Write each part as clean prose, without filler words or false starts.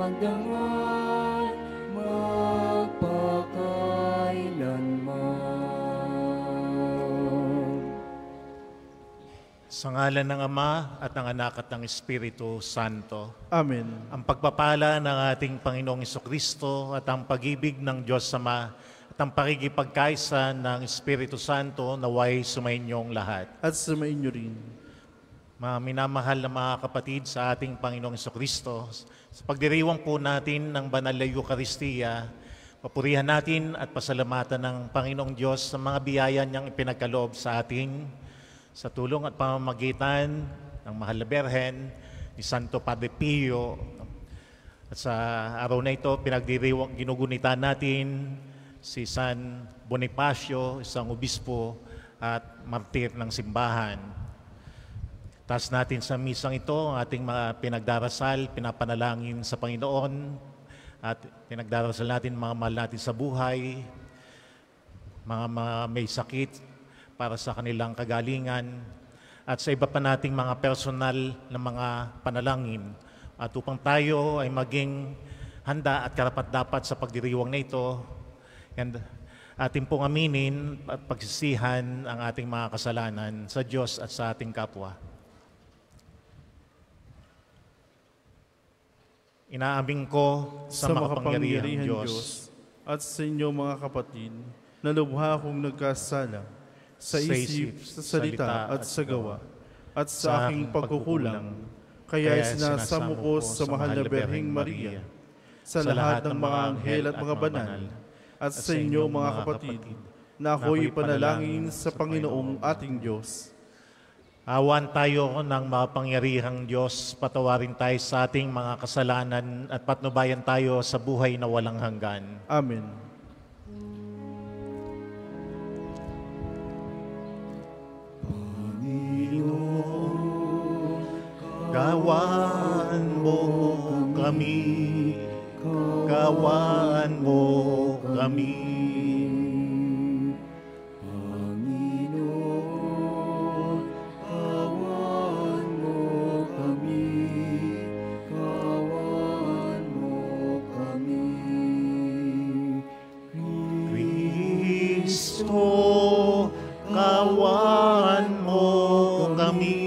magdangal magpakailanman. Sa ngalan ng Ama at ng Anak at ng Espiritu Santo. Amen. Ang pagpapala ng ating Panginoong Jesucristo at ang pag-ibig ng Diyos Ama at ang pakikipagkaisa ng Espiritu Santo naway sumainyong lahat. At sumainyo rin. Mga minamahal na mga kapatid sa ating Panginoong Jesucristo, sa pagdiriwang po natin ng banal na Eucharistia, papurihan natin at pasalamatan ng Panginoong Diyos sa mga biyaya niyang ipinagkaloob sa atin, sa tulong at pamamagitan ng Mahal na Berhen, ni Santo Padre Pio. At sa araw na ito, ginugunitan natin si San Bonifacio, isang obispo at martir ng simbahan. Taas natin sa misang ito ang ating mga pinagdarasal, pinapanalangin sa Panginoon, at pinagdarasal natin mga mahal natin sa buhay, mga may sakit, para sa kanilang kagalingan, at sa iba pa nating mga personal na mga panalangin. At upang tayo ay maging handa at karapat-dapat sa pagdiriwang na ito, and ating pong aminin at pagsisihan ang ating mga kasalanan sa Diyos at sa ating kapwa. Inaamin ko sa makapangyarihang Diyos at sa inyo mga kapatid, na lubha akong nagkasala sa isip, sa salita at sa gawa, at sa aking pagkukulang. Kaya sinasamo ko sa mahal na Berheng Maria, sa lahat ng mga anghel at mga banal, at sa inyo mga kapatid, na ako'y panalangin sa Panginoong ating Diyos. Awan tayo ng makapangyarihang Diyos, patawarin tayo sa ating mga kasalanan at patnubayan tayo sa buhay na walang hanggan. Amen. Kawan mo kami, kawan mo kami. Panginoon, kawan mo kami, kawan mo kami. Kristo, kawan mo kami.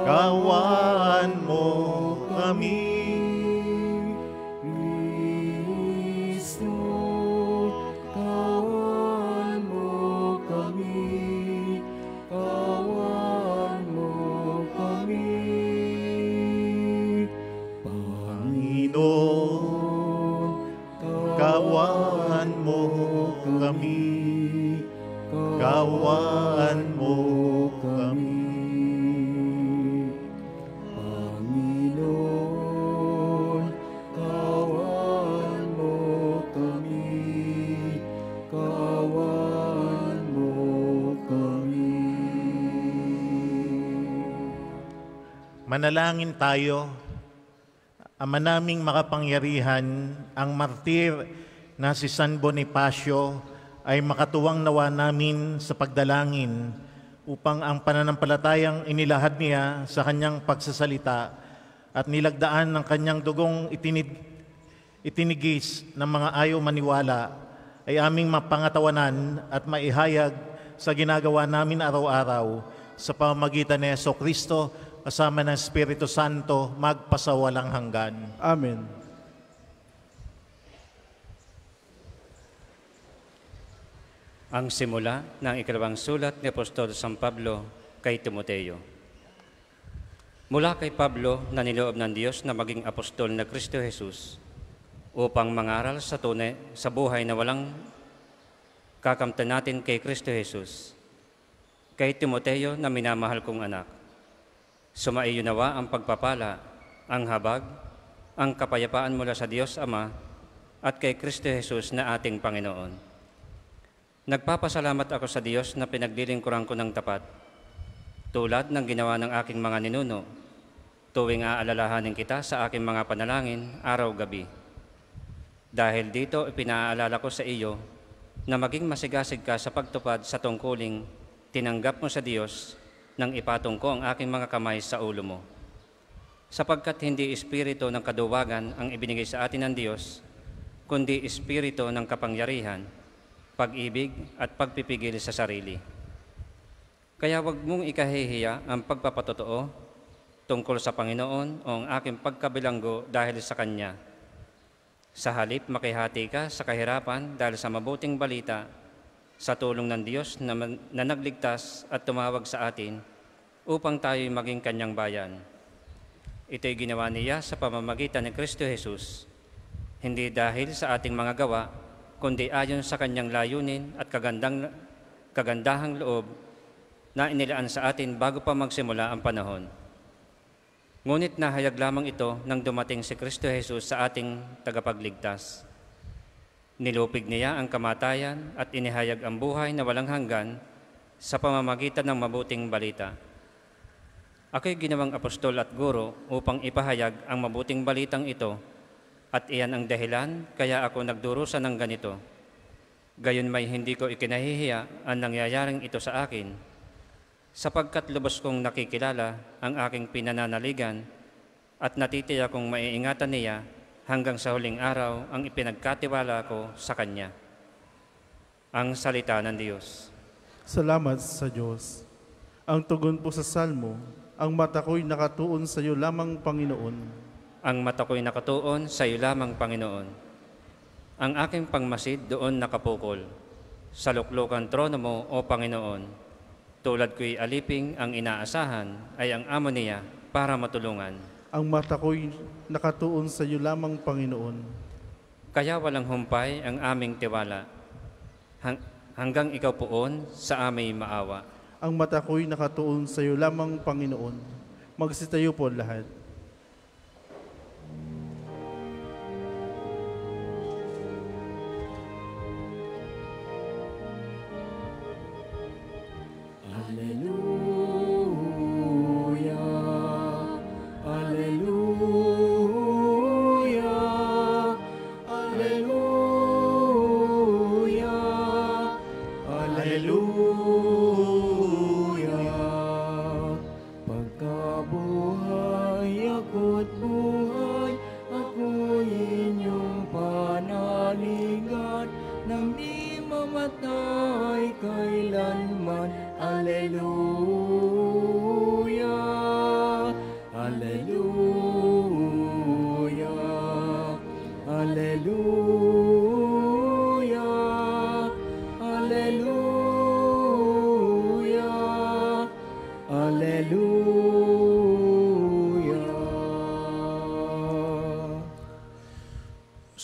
Kawan mo kami. Kristo, kawan mo kami, kawan mo kami. Panginoon, kawan mo kami. Kawan mo kami. Panginoon, kawan mo kami, kawan mo kami. Manalangin tayo. Ama naming makapangyarihan, ang martir na si San Bonifacio ay makatuwang nawa namin sa pagdalangin upang ang pananampalatayang inilahad niya sa kanyang pagsasalita at nilagdaan ng kanyang dugong itinigis ng mga ayaw maniwala ay aming mapangatawanan at maihayag sa ginagawa namin araw-araw sa pamamagitan ni Jesucristo kasama ng Espiritu Santo magpasawalang hanggan. Amen. Ang simula ng ikalawang sulat ni Apostol San Pablo kay Timoteo. Mula kay Pablo na niloob ng Diyos na maging apostol na Kristo Jesus upang mangaral sa tunay sa buhay na walang kakamtan natin kay Kristo Jesus. Kay Timoteo na minamahal kong anak, sumaiyo nawa ang pagpapala, ang habag, ang kapayapaan mula sa Diyos Ama at kay Kristo Jesus na ating Panginoon. Nagpapasalamat ako sa Diyos na pinaglilingkuran ko ng tapat, tulad ng ginawa ng aking mga ninuno, tuwing aalalahanin kita sa aking mga panalangin araw-gabi. Dahil dito ipinaalala ko sa iyo na maging masigasig ka sa pagtupad sa tungkuling tinanggap mo sa Diyos nang ipatong ko ang aking mga kamay sa ulo mo. sapagkat hindi espiritu ng kaduwagan ang ibinigay sa atin ng Diyos, kundi espiritu ng kapangyarihan, pag-ibig at pagpipigil sa sarili. Kaya huwag mong ikahihiya ang pagpapatotoo tungkol sa Panginoon o ang aking pagkabilanggo dahil sa Kanya. Sa halip, makihati ka sa kahirapan dahil sa mabuting balita sa tulong ng Diyos na nagligtas at tumawag sa atin upang tayo'y maging Kanyang bayan. Ito'y ginawa niya sa pamamagitan ni Kristo Jesus, hindi dahil sa ating mga gawa, kundi ayon sa Kanyang layunin at kagandahang loob na inilaan sa atin bago pa magsimula ang panahon. Ngunit nahayag lamang ito nang dumating si Kristo Jesus sa ating tagapagligtas. Nilupig niya ang kamatayan at inihayag ang buhay na walang hanggan sa pamamagitan ng mabuting balita. Ako'y ginawang apostol at guro upang ipahayag ang mabuting balitang ito, at iyan ang dahilan kaya ako nagdurusa ng ganito. Gayon may hindi ko ikinahihiya ang nangyayaring ito sa akin, sapagkat lubos kong nakikilala ang aking pinananaligan at natitiyak kong maiingatan niya hanggang sa huling araw ang ipinagkatiwala ko sa Kanya. Ang salita ng Diyos. Salamat sa Diyos. Ang tugon po sa Salmo, ang mata ko'y nakatuon sa iyo lamang, Panginoon. Ang mata ko'y nakatuon sa iyo lamang, Panginoon. Ang aking pangmasid doon nakapukol. Sa luklukan trono mo, O Panginoon. Tulad ko'y aliping, ang inaasahan ay ang amo niya para matulungan. Ang mata ko'y nakatuon sa iyo lamang, Panginoon. Kaya walang humpay ang aming tiwala, hanggang ikaw poon sa aming maawa. Ang mata ko'y nakatuon sa iyo lamang, Panginoon. Magsitayo po lahat.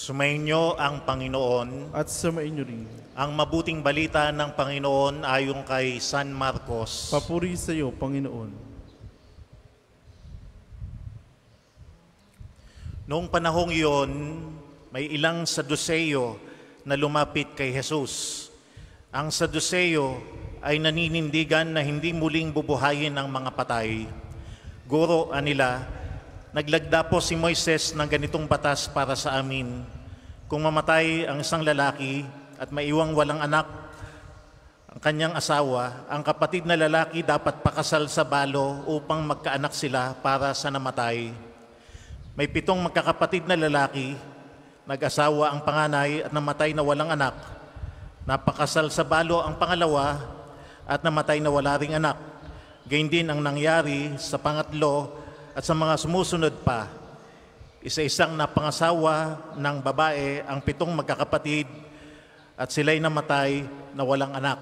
Sumainyo ang Panginoon At sumainyo rin. ang mabuting balita ng Panginoon ayon kay San Marcos. Papuri sa iyo, Panginoon. Noong panahong iyon, may ilang Saduseyo na lumapit kay Jesus. Ang Saduseyo ay naninindigan na hindi muling bubuhayin ang mga patay. Guro anila, naglagda po si Moises ng ganitong batas para sa amin. Kung mamatay ang isang lalaki at maiwang walang anak ang kanyang asawa, ang kapatid na lalaki dapat pakasal sa balo upang magkaanak sila para sa namatay. May 7 magkakapatid na lalaki, nag-asawa ang panganay at namatay na walang anak. Napakasal sa balo ang pangalawa at namatay na wala ring anak. Gayun din ang nangyari sa pangatlo at sa mga sumusunod pa. Isa-isang napangasawa ng babae ang 7 magkakapatid at sila'y namatay na walang anak.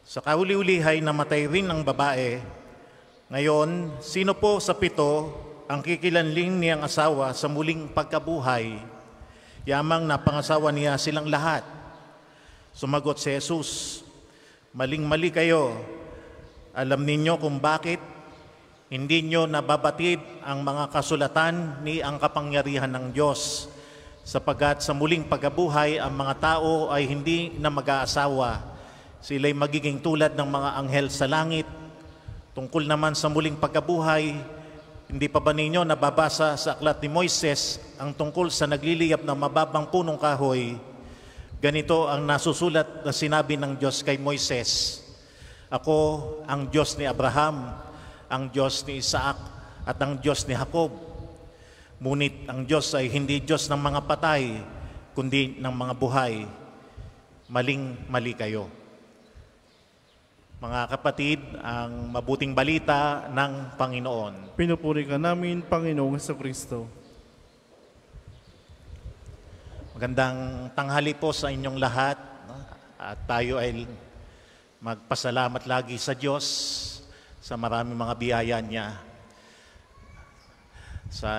Sa kauli-ulihay namatay rin ang babae. Ngayon, sino po sa 7 ang kikilanling niyang asawa sa muling pagkabuhay? Yamang napangasawa niya silang lahat. Sumagot si Jesus, maling-mali kayo. Alam ninyo kung bakit hindi nyo nababatid ang mga kasulatan ni ang kapangyarihan ng Diyos, sapagkat sa muling pagkabuhay ang mga tao ay hindi na mag-aasawa. Sila'y magiging tulad ng mga anghel sa langit. Tungkol naman sa muling pagkabuhay, hindi pa ba ninyo nababasa sa aklat ni Moises ang tungkol sa nagliliyab na mababang punong kahoy? Ganito ang nasusulat na sinabi ng Diyos kay Moises, Ako ang Diyos ni Abraham, ang Diyos ni Isaac at ang Diyos ni Jacob. Ngunit ang Diyos ay hindi Diyos ng mga patay, kundi ng mga buhay. Maling-mali kayo. Mga kapatid, ang mabuting balita ng Panginoon. Pinupuri ka namin, Panginoong Jesucristo. Magandang tanghali po sa inyong lahat. At tayo ay magpasalamat lagi sa Diyos sa maraming mga biyaya niya. Sa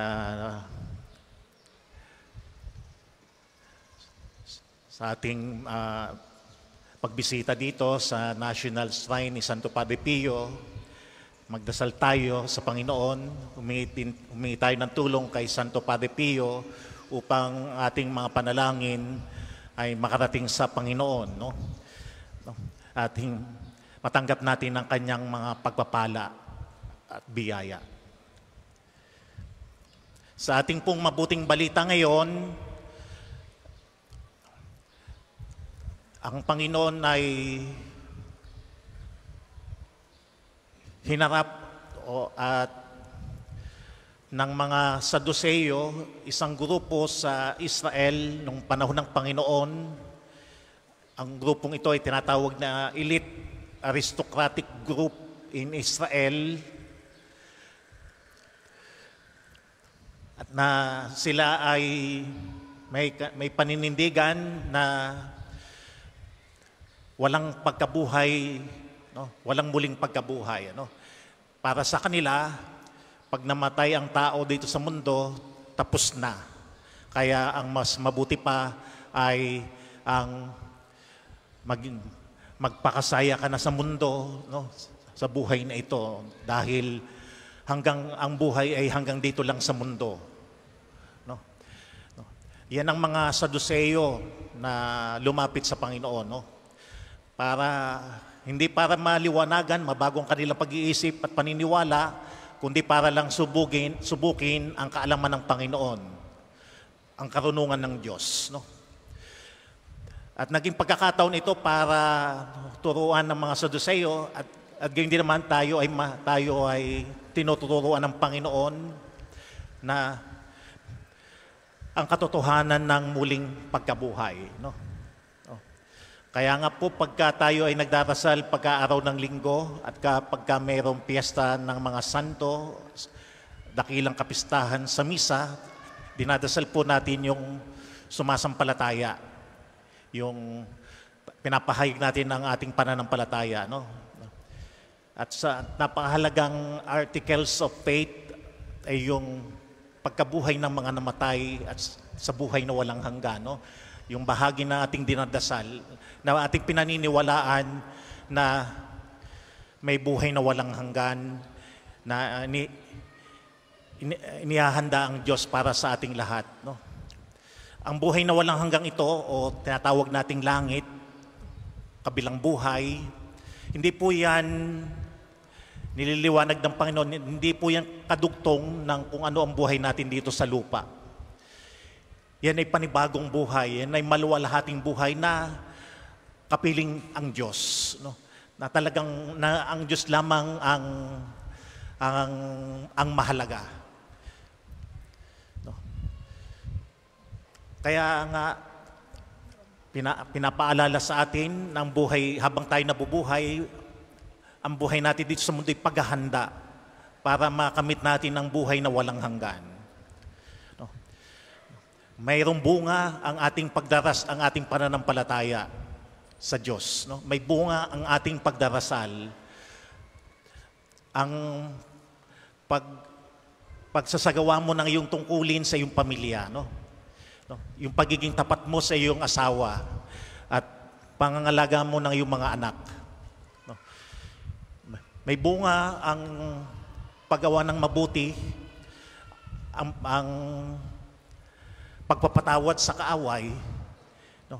ating pagbisita dito sa National Shrine ni Santo Padre Pio, magdasal tayo sa Panginoon, humingi tayo ng tulong kay Santo Padre Pio upang ating mga panalangin ay makarating sa Panginoon, no? At matanggap natin ang kanyang mga pagpapala at biyaya. Sa ating pong mabuting balita ngayon, ang Panginoon ay hinarap at ng mga Saduceo, isang grupo sa Israel nung panahon ng Panginoon. Ang grupong ito ay tinatawag na elite aristocratic group in Israel. At na sila ay may paninindigan na walang pagkabuhay, no? Walang muling pagkabuhay, ano? Para sa kanila, pag namatay ang tao dito sa mundo, tapos na. Kaya ang mas mabuti pa ay ang magpakasaya ka na sa mundo, no? Sa buhay na ito, dahil ang buhay ay hanggang dito lang sa mundo, no? Yan ang mga Saduceo na lumapit sa Panginoon, no? Hindi para maliwanagan, mabagong kanilang pag-iisip at paniniwala, kundi para lang subukin ang kaalaman ng Panginoon, ang karunungan ng Diyos, no? At naging pagkakataon ito para turuan ng mga Saduceo at gayon din naman tayo ay tinuturuan ng Panginoon na ang katotohanan ng muling pagkabuhay, no? Kaya nga po pagka tayo ay nagdarasal pagka-araw ng linggo at kapagka mayroong piyesta ng mga santo, dakilang kapistahan sa misa, dinadasal po natin yung sumasampalataya, yung pinapahayag natin ng ating pananampalataya, no? At sa napakahalagang articles of faith ay yung pagkabuhay ng mga namatay at sa buhay na walang hanggan, no? Yung bahagi na ating dinadasal, na ating pinaniniwalaan na may buhay na walang hanggan, na inihahanda ang Diyos para sa ating lahat, no? Ang buhay na walang hanggang ito, o tinatawag nating langit, kabilang buhay, hindi po yan nililiwanag ng Panginoon, hindi po yan kadugtong ng kung ano ang buhay natin dito sa lupa. Yan ay panibagong buhay, yan ay maluwalhating buhay na kapiling ang Diyos, no? Na talagang ang Diyos lamang ang mahalaga, no? Kaya nga pinapaalala sa atin ng buhay habang tayo nabubuhay, ang buhay natin dito sa mundo ay paghahanda para makamit natin ang buhay na walang hanggan. Mayroong bunga ang ating ang ating pananampalataya sa Diyos, no? May bunga ang ating pagdarasal. Ang pagsasagawa mo ng iyong tungkulin sa iyong pamilya, no? Yung pagiging tapat mo sa iyong asawa at pangangalaga mo ng iyong mga anak, no? May bunga ang paggawa ng mabuti, ang pagpapatawad sa kaaway, no?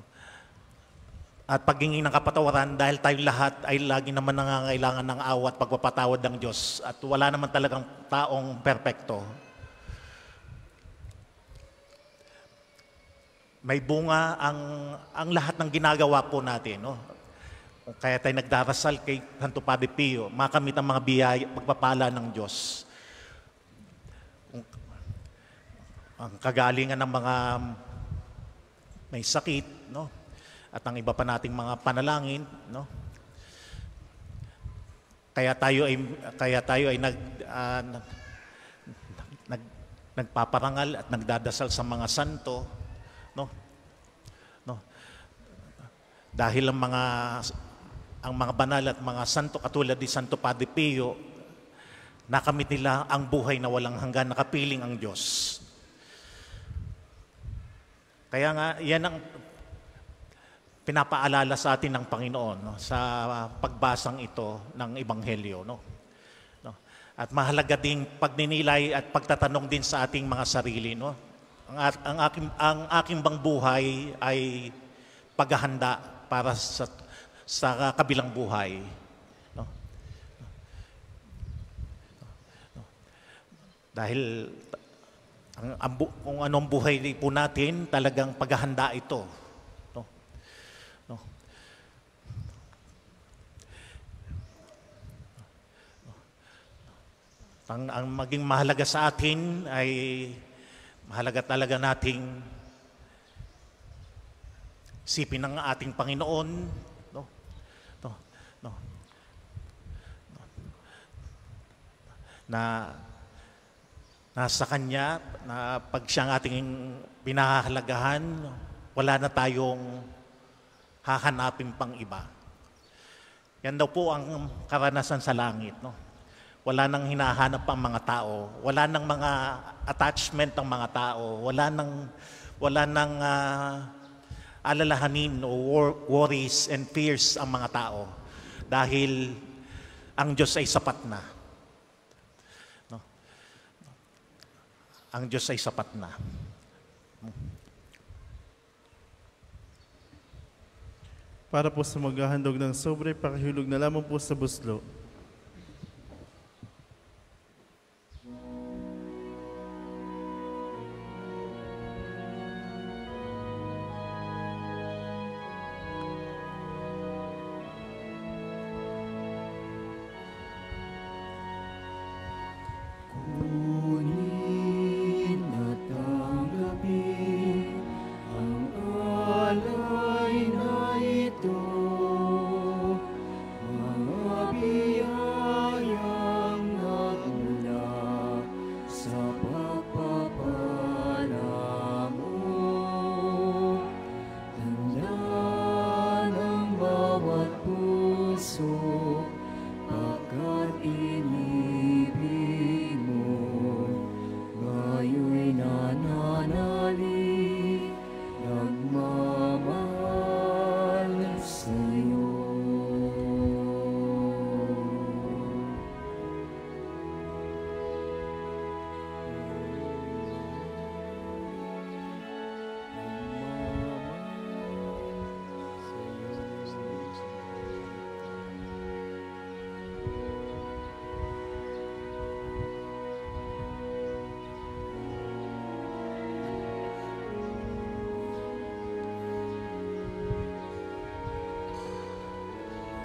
At paghingi ng kapatawaran, dahil tayo lahat ay lagi naman nangangailangan ng awa at pagpapatawad ng Diyos at wala naman talagang taong perpekto. May bunga ang lahat ng ginagawa po natin, no? Kaya tayo nagdarasal kay Santo Padre Pio, makamit ang mga biyaya, pagpapala ng Diyos. ang kagalingan ng mga may sakit, no? At ang iba pa nating mga panalangin, no? Kaya tayo ay nagpaparangal at nagdadasal sa mga santo, no? No. Dahil ang mga banal at mga santo katulad ni Santo Padre Pio, nakamit nila ang buhay na walang hanggan, nakapiling ang Diyos. Kaya nga, yan ang pinapaalala sa atin ng Panginoon, no, sa pagbasang ito ng Ebanghelyo. No? No? At mahalaga ding pagninilay at pagtatanong din sa ating mga sarili. No? Ang aking bang buhay ay paghahanda para sa kabilang buhay. No? No? Dahil kung anong buhay po natin, talagang paghahanda ito. No? No? Ang maging mahalaga sa atin ay mahalaga talaga nating isipin ng ating Panginoon, no? No? No? Na nasa Kanya, na pag siyang ating pinahahalagahan, wala na tayong hahanapin pang iba. Yan daw po ang karanasan sa langit. No? Wala nang hinahanap ang mga tao. Wala nang mga attachment ang mga tao. Wala nang alalahanin o worries and fears ang mga tao. Dahil ang Diyos ay sapat na. Ang Diyos ay sapat na. Para po sa maghahandog ng sobre, pakihulog na lamang po sa buslo.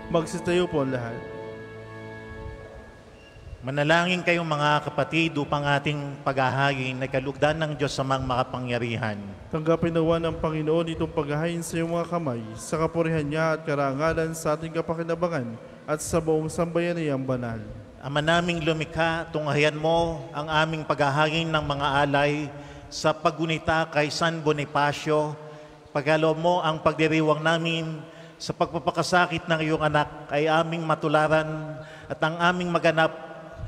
Magsitayo po ang lahat. Manalangin kayong mga kapatid upang ating paghahagin na kalugdan ng Diyos sa mga makapangyarihan. Tanggapin nawa ng Panginoon itong paghahain sa iyong mga kamay, sa kapurihan niya at karangalan sa ating kapakinabangan at sa buong sambayaniyang banal. Ama naming lumikha, tunghayan mo ang aming paghahagin ng mga alay sa paggunita kay San Bonifacio. Pagkaloob mo ang pagdiriwang namin sa pagpapakasakit ng iyong anak ay aming matularan at ang aming maganap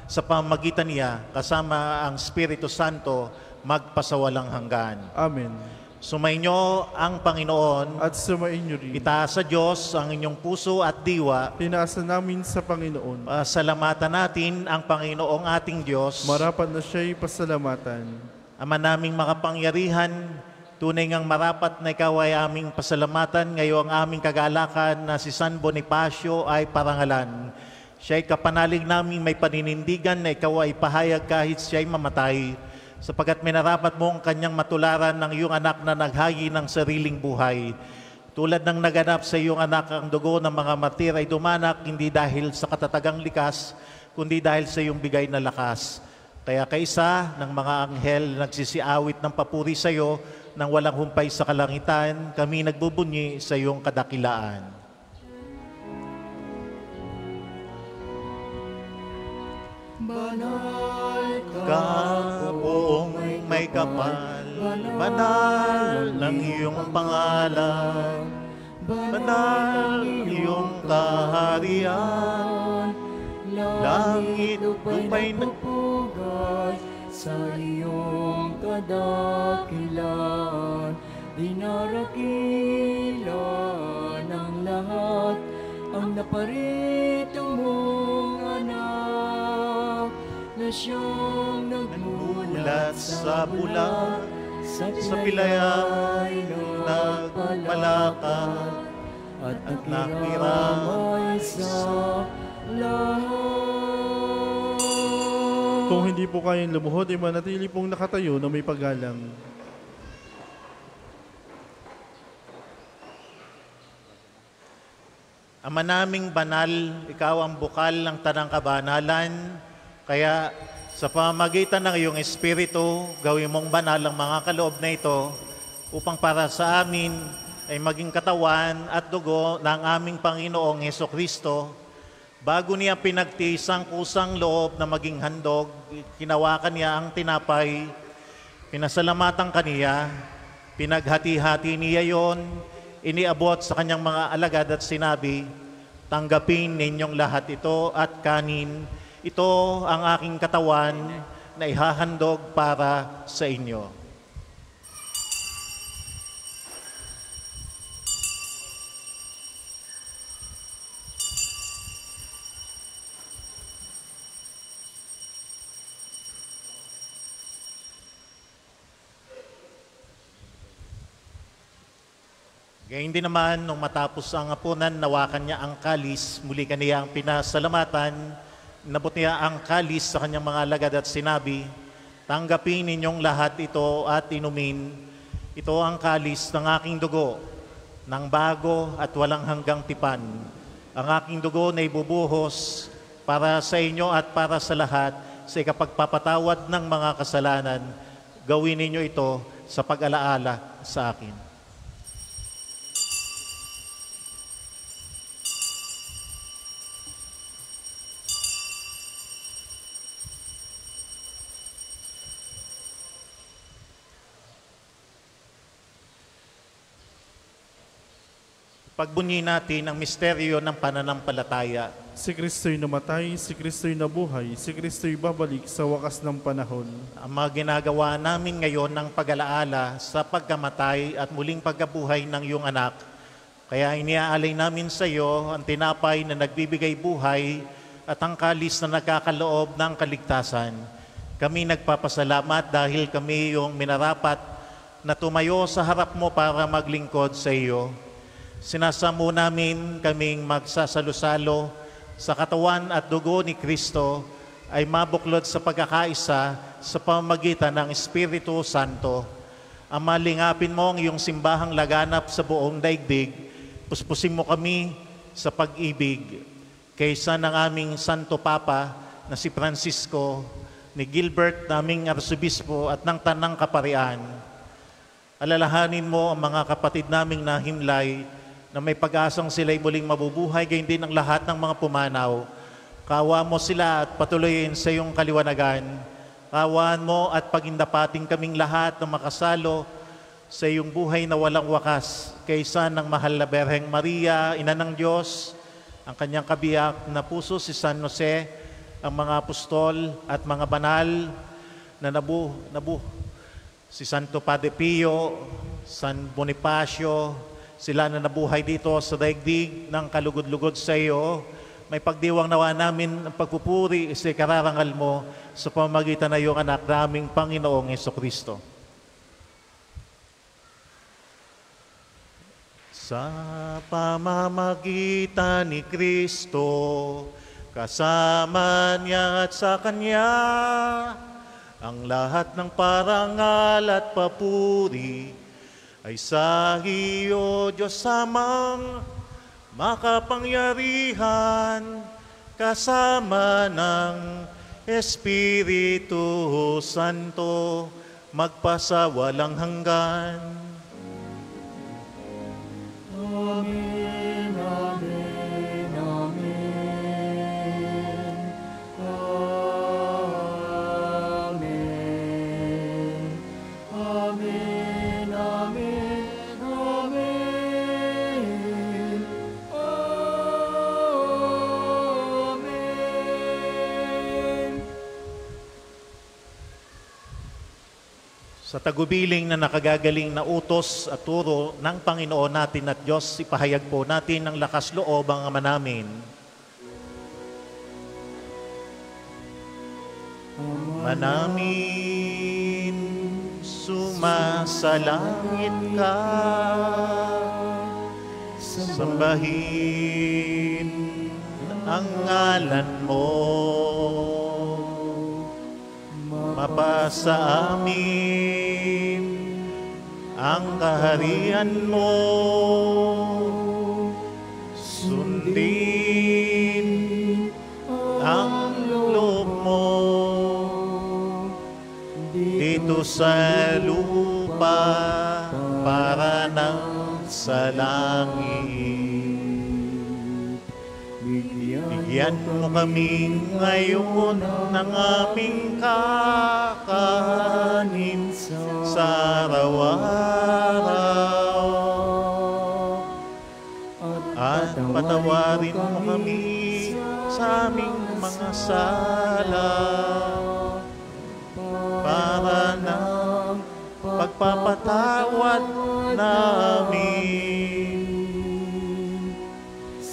sa pamamagitan niya kasama ang Espiritu Santo magpasawalang hanggan. Amen. Sumainyo ang Panginoon At sumainyo rin. itaas sa Diyos ang inyong puso at diwa. Tinaasa namin sa Panginoon. Salamatan natin ang Panginoong ating Diyos. Marapat na siya'y pasalamatan. Ama naming makapangyarihan, tunay ngang marapat na ikaw ay aming pasalamatan. Ngayong aming kagalakan na si San Bonifacio ay parangalan. Siya'y kapanalig naming may paninindigan na ikaw ay pahayag kahit siya'y mamatay, sapagat minarapat mo ang kanyang matularan ng iyong anak na naghagi ng sariling buhay. Tulad ng naganap sa iyong anak, ang dugo ng mga martir ay dumanak hindi dahil sa katatagang likas, kundi dahil sa iyong bigay na lakas. Kaya kaisa ng mga anghel na nagsisiawit ng papuri sa iyo nang walang humpay sa kalangitan, kami nagbubunyi sa iyong kadakilaan. Banal Ka, poong may kapal, banal ang iyong pangalan, banal ang iyong kaharian, langit lupa'y nagpupugay sa iyong kadakilan. Dinarakilan ng lahat ang naparito mong anak na siyang nagmulat sa bulan, sa pilayay nagpalakad at nakiramay sa lahat. Kung hindi po kayang lumuhod, ay manatili pong nakatayo na may paggalang. Ama naming banal, ikaw ang bukal ng tanang kabanalan, kaya sa pamamagitan ng iyong Espiritu, gawin mong banal ang mga kaloob na ito upang para sa amin ay maging katawan at dugo ng aming Panginoong Hesukristo. Bago niya pinagtiis ang kusang loob na maging handog, kinawakan niya ang tinapay, pinasalamatan kaniya, pinaghati-hati niya yon, iniabot sa kanyang mga alagad at sinabi, tanggapin ninyong lahat ito at kanin, ito ang aking katawan na ihahandog para sa inyo. Gayun din naman, nung matapos ang hapunan, nawakan niya ang kalis, muli kaniya ang pinasalamatan, nabot niya ang kalis sa kanyang mga alagad at sinabi, tanggapin ninyong lahat ito at inumin, ito ang kalis ng aking dugo, ng bago at walang hanggang tipan. Ang aking dugo na ibubuhos para sa inyo at para sa lahat sa ikapagpapatawad ng mga kasalanan. Gawin ninyo ito sa pag-alaala sa akin. Pagbunyi natin ang misteryo ng pananampalataya. Si Kristo'y namatay, si Kristo'y nabuhay, si Kristo'y babalik sa wakas ng panahon. Ang mga ginagawa namin ngayon ng pag-alaala sa pagkamatay at muling pagkabuhay ng iyong anak. Kaya iniaalay namin sa iyo ang tinapay na nagbibigay buhay at ang kalis na nagkakaloob ng kaligtasan. Kami nagpapasalamat dahil kami yung minarapat na tumayo sa harap mo para maglingkod sa iyo. Sinasamo namin kaming magsasalo-salo sa katawan at dugo ni Kristo ay mabuklod sa pagkakaisa sa pamamagitan ng Espiritu Santo. Ang malingapin mo ang iyong simbahang laganap sa buong daigdig, puspusin mo kami sa pag-ibig. Kaysa ng aming Santo Papa na si Francisco, ni Gilbert naming Arsobispo at ng Tanang Kaparian. Alalahanin mo ang mga kapatid naming nahimlay na may pag-asang sila'y muling mabubuhay, gayon din ang lahat ng mga pumanaw. Kaawaan mo sila at patuloyin sa iyong kaliwanagan. Kaawaan mo at pagindapating kaming lahat na makasalo sa iyong buhay na walang wakas. Kaysa ng mahal na Berheng Maria, Ina ng Diyos, ang kanyang kabiyak na puso si San Jose, ang mga apostol at mga banal na si Santo Padre Pio, San Bonifacio, sila na nabuhay dito sa daigdig ng kalugod-lugod sa iyo. May pagdiwang nawa namin ang pagpupuri sa kararangal mo sa pamamagitan ng iyong anak naming Panginoong Hesukristo. Sa pamamagitan ni Kristo, kasama niya at sa Kanya, ang lahat ng parangal at papuri ay sa iyo, Diyos Amang makapangyarihan, kasama ng Espiritu Santo, magpasawalang hanggan. Amen, amen, amen. Amen. Amen, amen, amen. Amen. Sa tagubiling na nakagagaling na utos at turo ng Panginoon natin at Diyos, ipahayag po natin ng lakas loob ang Ama namin. Ama namin, sumasalangit ka, sambahin ang ngalan mo. Mapasa amin ang kaharian mo, sundin ang loob mo dito sa lupa para nang sa langit. Bigyan mo kami ngayon ng aming kakanin sa araw-araw. At patawarin mo kami sa aming mga sala para ng pagpapatawad namin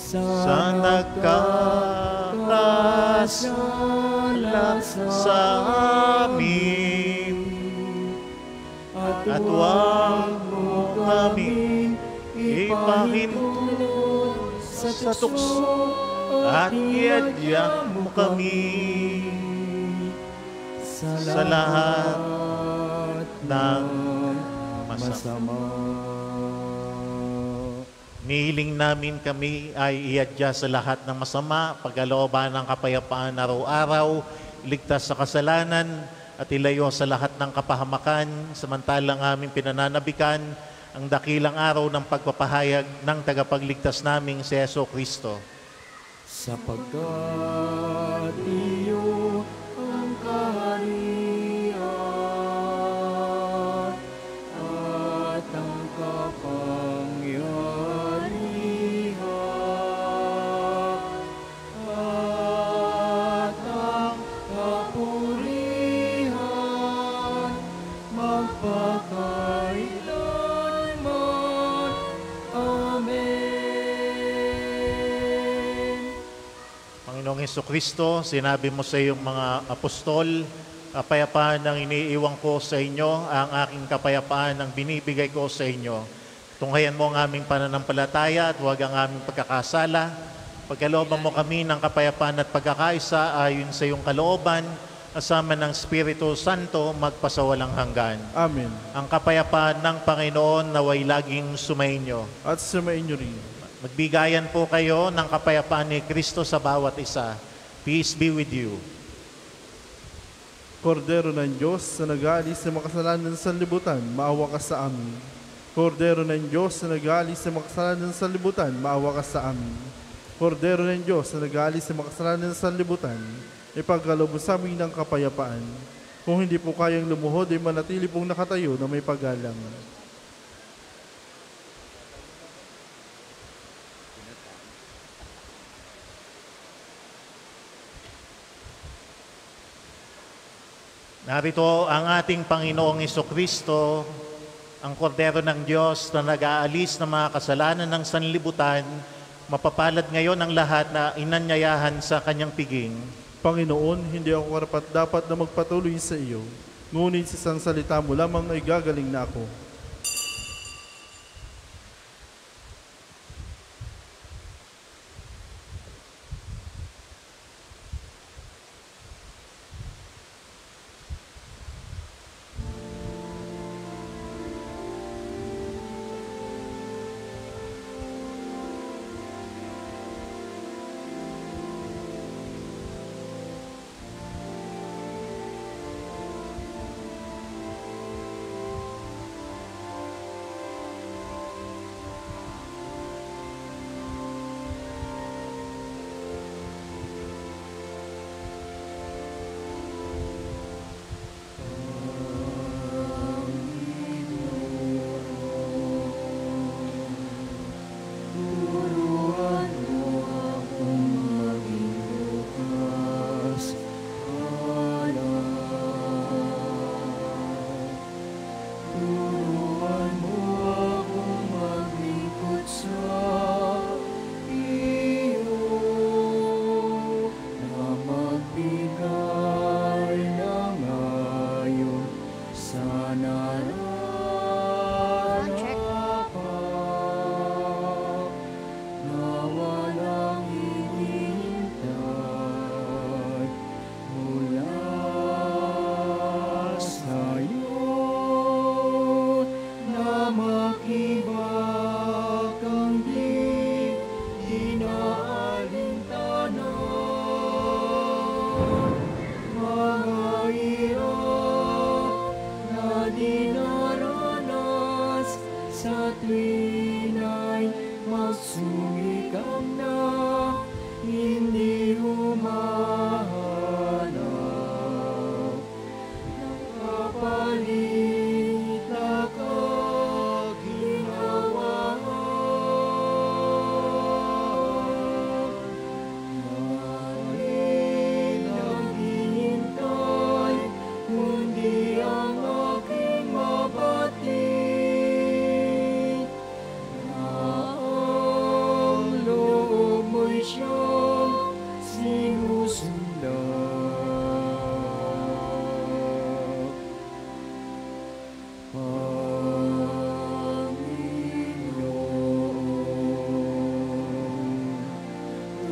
sa nagkakasala sa amin, at huwag mo kami ipahintulot sa tukso, at iadya mo kami sa lahat ng masama. Nihiling namin kami ay iadya sa lahat ng masama, pagkalooban ng kapayapaan araw-araw, ligtas sa kasalanan, at ilayo sa lahat ng kapahamakan, samantalang aming pinananabikan ang dakilang araw ng pagpapahayag ng tagapagligtas naming si Jesucristo. Sapagkat iyo ang kaharian at ang kapangyarihan at ang kapurihan magpakailanman. Amen. Panginoong Jesucristo, sinabi mo sa iyong mga apostol, kapayapaan ang iniiwan ko sa inyo, ang aking kapayapaan ang binibigay ko sa inyo. Tunghayan mo ang aming pananampalataya at huwag ang aming pagkakasala. Pagkalooban mo kami ng kapayapaan at pagkakaisa ayon sa iyong kalooban, kasama ng Espiritu Santo, magpasawalang hanggan. Amen. Ang kapayapaan ng Panginoon naway laging sumainyo. At sumainyo rin. Magbigayan po kayo ng kapayapaan ni Kristo sa bawat isa. Peace be with you. Kordero ng Diyos na nag-aalis sa makasalanan sa libutan, maawa ka sa amin. Kordero ng Diyos na nag-aalis sa makasalanan sa libutan, maawa ka sa amin. Kordero ng Diyos na nag-aalis sa makasalanan sa libutan, ipagkaloob mo sa amin ng kapayapaan. Kung hindi po kayang lumuhod, ay manatili pong nakatayo na may paggalang. Narito ang ating Panginoong Jesucristo, ang kordero ng Diyos na nag-aalis ng mga kasalanan ng sanlibutan. Mapapalad ngayon ang lahat na inanyayahan sa kanyang piging. Panginoon, hindi ako karapat dapat na magpatuloy sa iyo, ngunit sa isang salita mo lamang ay gagaling na ako. mga hirap na dinaranas sa tuwina'y magsumikap na hindi humahanap ng kapalit na Dahil naghihintay, kundi ang aking mabatid, na ang loob mo'y siyang sinusundan.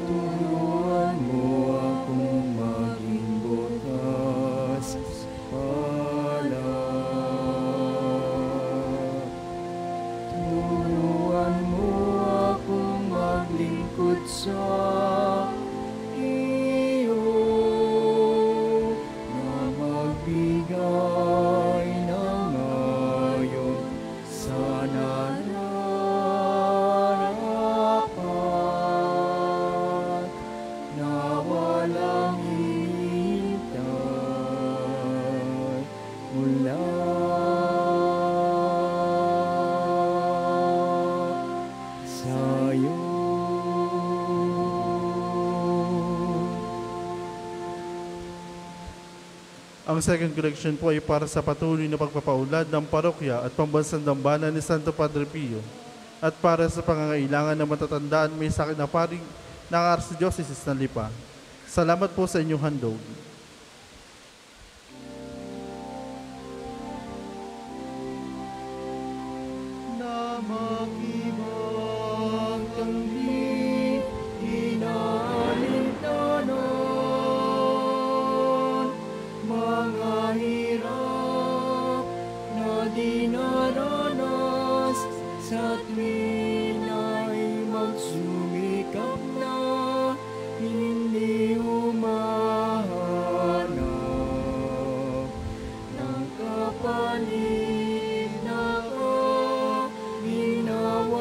Turuan mo akong maging bukas palad. Turuan mo akong maglingkod sa iyo, na magbigay ng ayon sa nararapat, na walang hintay mula sa'yo. Ang second collection po ay para sa patuloy na pagpapaunlad ng parokya at pambansang dambana ni Santo Padre Pio at para sa pangangailangan ng matatandaan may sakit na paring ng Archdiocese ng Lipa. Salamat po sa inyong handog. Na makibang tanggi, inaalintanan, mga hirap na dinaranas sa tuwina'y magsumikap na hindi humahanap ng kapalit na ginawa.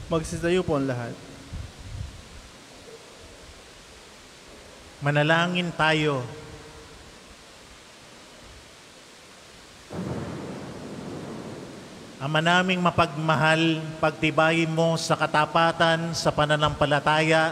Magsitayo po ang lahat. Manalangin tayo. Ama naming mapagmahal, pagtibayin mo sa katapatan, sa pananampalataya,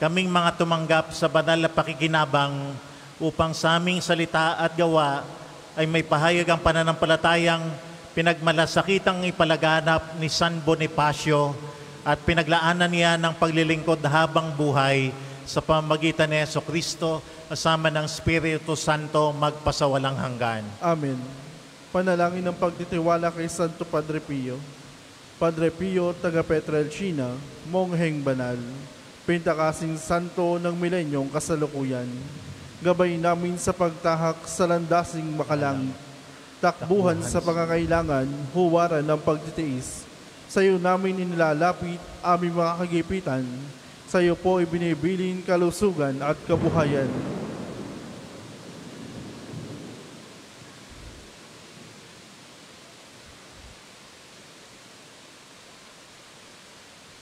kaming mga tumanggap sa banal na pakikinabang upang sa aming salita at gawa ay may pahayag ang pananampalatayang pinagmalasakitang ipalaganap ni San Bonifacio at pinaglaanan niya ng paglilingkod habang buhay sa pamamagitan ni Jesucristo kasama ng Espiritu Santo magpasawalang hanggan. Amen. Panalangin ng pagtitiwala kay Santo Padre Pio. Padre Pio, taga Petrelcina, mongheng banal, pintakasing santo ng milenyong kasalukuyan. Gabay namin sa pagtahak sa landasing makalangit, takbuhan sa pangangailangan, huwaran ng pagtitiis. Sa iyo namin inilalapit aming mga kagipitan. Sa iyo po ibinibilin kalusugan at kabuhayan.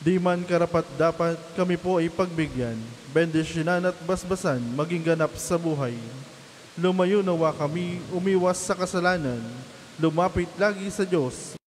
Di man karapat-dapat kami po ay pagbigyan, bendisyonan at basbasan maging ganap sa buhay. Lumayo nawa kami, umiwas sa kasalanan, lumapit lagi sa Diyos,